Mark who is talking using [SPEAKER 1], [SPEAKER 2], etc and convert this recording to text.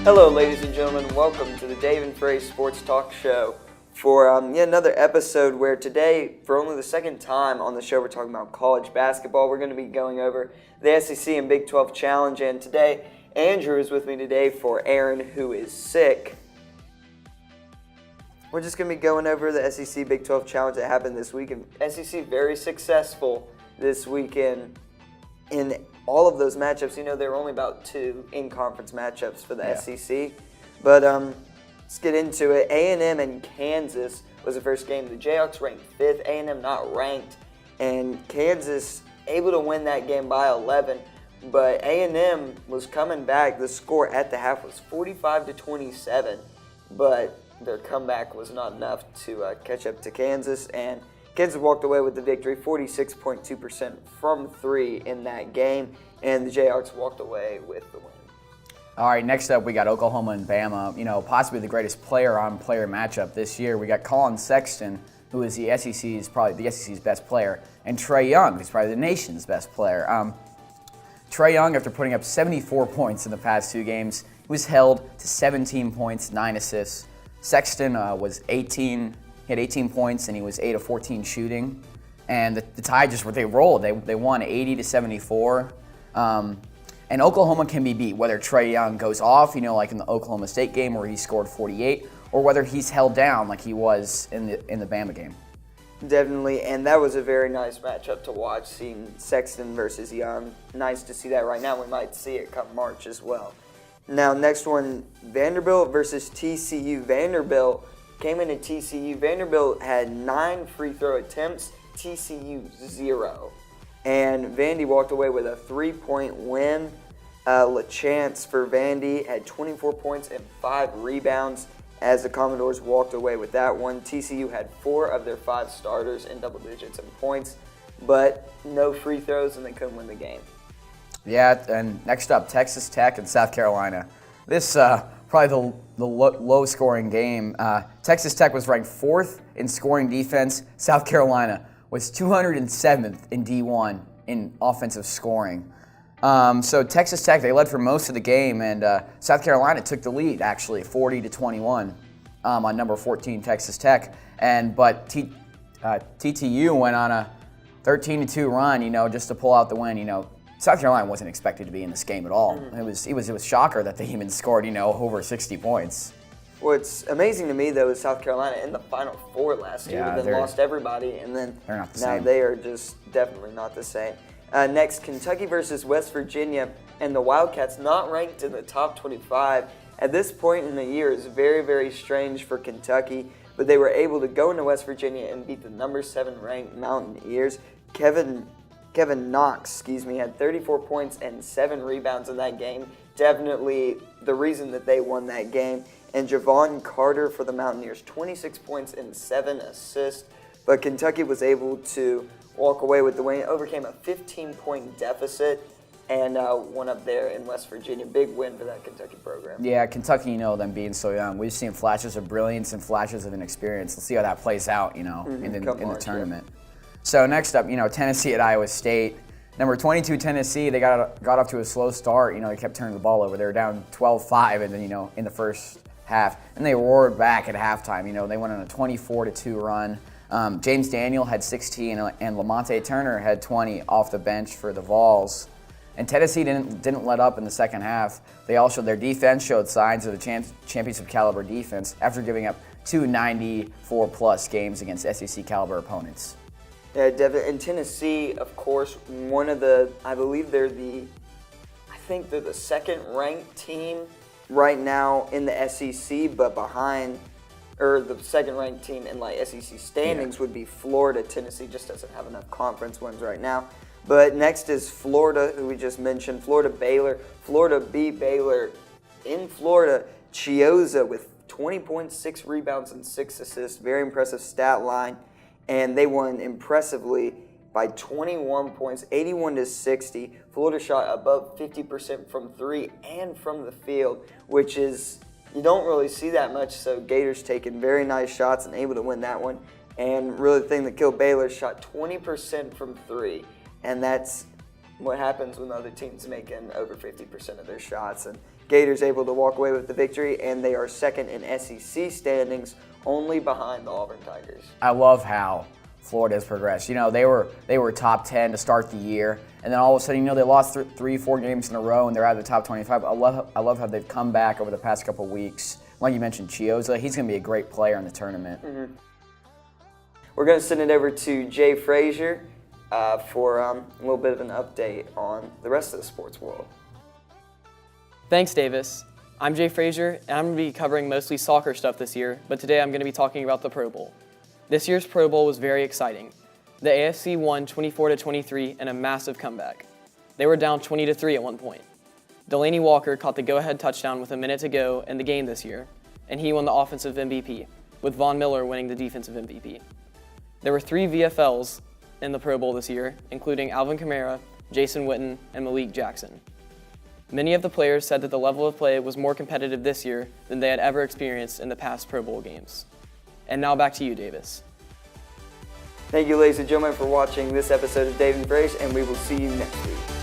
[SPEAKER 1] Hello, ladies and gentlemen. Welcome to the Dave and Fraz Sports Talk Show for yet another episode where today, for only the second time on the show, we're talking about college basketball. We're going to be going over the SEC and Big 12 Challenge, and today, Andrew is with me today for Aaron, who is sick. We're just going to be going over the SEC Big 12 Challenge that happened this weekend. SEC very successful this weekend in all of those matchups. You know, there were only about 2 in-conference matchups for the SEC. But let's get into it. A&M and Kansas was the first game. The Jayhawks ranked 5th, A&M not ranked, and Kansas able to win that game by 11. But A&M was coming back. The score at the half was 45-27, but their comeback was not enough to catch up to Kansas, and Kansas walked away with the victory, 46.2% from 3 in that game, and the Jayhawks walked away with the win.
[SPEAKER 2] All right, next up we got Oklahoma and Bama. You know, possibly the greatest player-on-player matchup this year. We got Colin Sexton, who is probably the SEC's best player, and Trae Young, who's probably the nation's best player. Trae Young, after putting up 74 points in the past 2 games, was held to 17 points, 9 assists. Sexton was 18. He had 18 points and he was 8 of 14 shooting, and the Tide they rolled. They won 80-74. And Oklahoma can be beat whether Trae Young goes off, you know, like in the Oklahoma State game where he scored 48, or whether he's held down like he was in the Bama game.
[SPEAKER 1] Definitely, and that was a very nice matchup to watch, seeing Sexton versus Young. Nice to see that right now. We might see it come March as well. Now, next one, Vanderbilt versus TCU. Vanderbilt came into TCU. Vanderbilt had 9 free throw attempts, TCU 0. And Vandy walked away with a 3-point win. LaChance for Vandy had 24 points and 5 rebounds as the Commodores walked away with that one. TCU had 4 of their 5 starters in double digits in points, but no free throws, and they couldn't win the game.
[SPEAKER 2] Yeah, and next up, Texas Tech and South Carolina. This probably the low-scoring game. Texas Tech was ranked 4th in scoring defense. South Carolina was 207th in D1 in offensive scoring. So Texas Tech, they led for most of the game, and South Carolina took the lead, actually, 40-21 on number 14 Texas Tech. But TTU went on a 13-2 run, you know, just to pull out the win. You know, South Carolina wasn't expected to be in this game at all. It was shocker that they even scored, you know, over 60 points.
[SPEAKER 1] What's amazing to me, though, is South Carolina in the Final Four last year, but then lost everybody, and then
[SPEAKER 2] they're not the
[SPEAKER 1] now
[SPEAKER 2] same.
[SPEAKER 1] They are just definitely not the same. Next, Kentucky versus West Virginia, and the Wildcats not ranked in the top 25. At this point in the year is very, very strange for Kentucky, but they were able to go into West Virginia and beat the number 7 ranked Mountaineers. Kevin Knox, had 34 points and 7 rebounds in that game. Definitely the reason that they won that game. And Javon Carter for the Mountaineers, 26 points and 7 assists. But Kentucky was able to walk away with the win. It overcame a 15-point deficit and won up there in West Virginia. Big win for that Kentucky program.
[SPEAKER 2] Yeah, Kentucky, you know, them being so young, we've seen flashes of brilliance and flashes of inexperience. Let's see how that plays out, you know, in the tournament. Yeah. So next up, you know, Tennessee at Iowa State. Number 22, Tennessee, they got off to a slow start. You know, they kept turning the ball over. They were down 12-5 and then, you know, in the first half. And they roared back at halftime. You know, they went on a 24-2 run. James Daniel had 16 and Lamonte Turner had 20 off the bench for the Vols. And Tennessee didn't let up in the second half. Their defense showed signs of the championship caliber defense after giving up 2 94-plus games against SEC caliber opponents.
[SPEAKER 1] Yeah, Devin, and Tennessee, of course, I believe they're the second-ranked team right now in the SEC, but the second-ranked team in SEC standings would be Florida. Tennessee just doesn't have enough conference wins right now. But next is Florida, who we just mentioned. Florida-Baylor. Florida beat Baylor in Florida. Chiozza with 20 points, 6 rebounds, and 6 assists. Very impressive stat line. And they won impressively by 21 points, 81-60. Florida shot above 50% from 3 and from the field, which is, you don't really see that much. So Gators taking very nice shots and able to win that one. And really the thing that killed Baylor, shot 20% from 3. And that's what happens when other teams making over 50% of their shots. And Gators able to walk away with the victory, and they are second in SEC standings, only behind the Auburn Tigers.
[SPEAKER 2] I love how Florida has progressed. You know, they were top 10 to start the year, and then all of a sudden, you know, they lost 4 games in a row, and they're out of the top 25. I love how they've come back over the past couple of weeks. Like you mentioned, Chiozza, he's going to be a great player in the tournament.
[SPEAKER 1] Mm-hmm. We're going to send it over to Jay Frazier for a little bit of an update on the rest of the sports world.
[SPEAKER 3] Thanks, Davis. I'm Jay Frazier, and I'm going to be covering mostly soccer stuff this year, but today I'm going to be talking about the Pro Bowl. This year's Pro Bowl was very exciting. The AFC won 24-23 in a massive comeback. They were down 20-3 at one point. Delaney Walker caught the go-ahead touchdown with a minute to go in the game this year, and he won the offensive MVP, with Von Miller winning the defensive MVP. There were 3 VFLs in the Pro Bowl this year, including Alvin Kamara, Jason Witten, and Malik Jackson. Many of the players said that the level of play was more competitive this year than they had ever experienced in the past Pro Bowl games. And now back to you, Davis.
[SPEAKER 1] Thank you, ladies and gentlemen, for watching this episode of Dave and Frazier, and we will see you next week.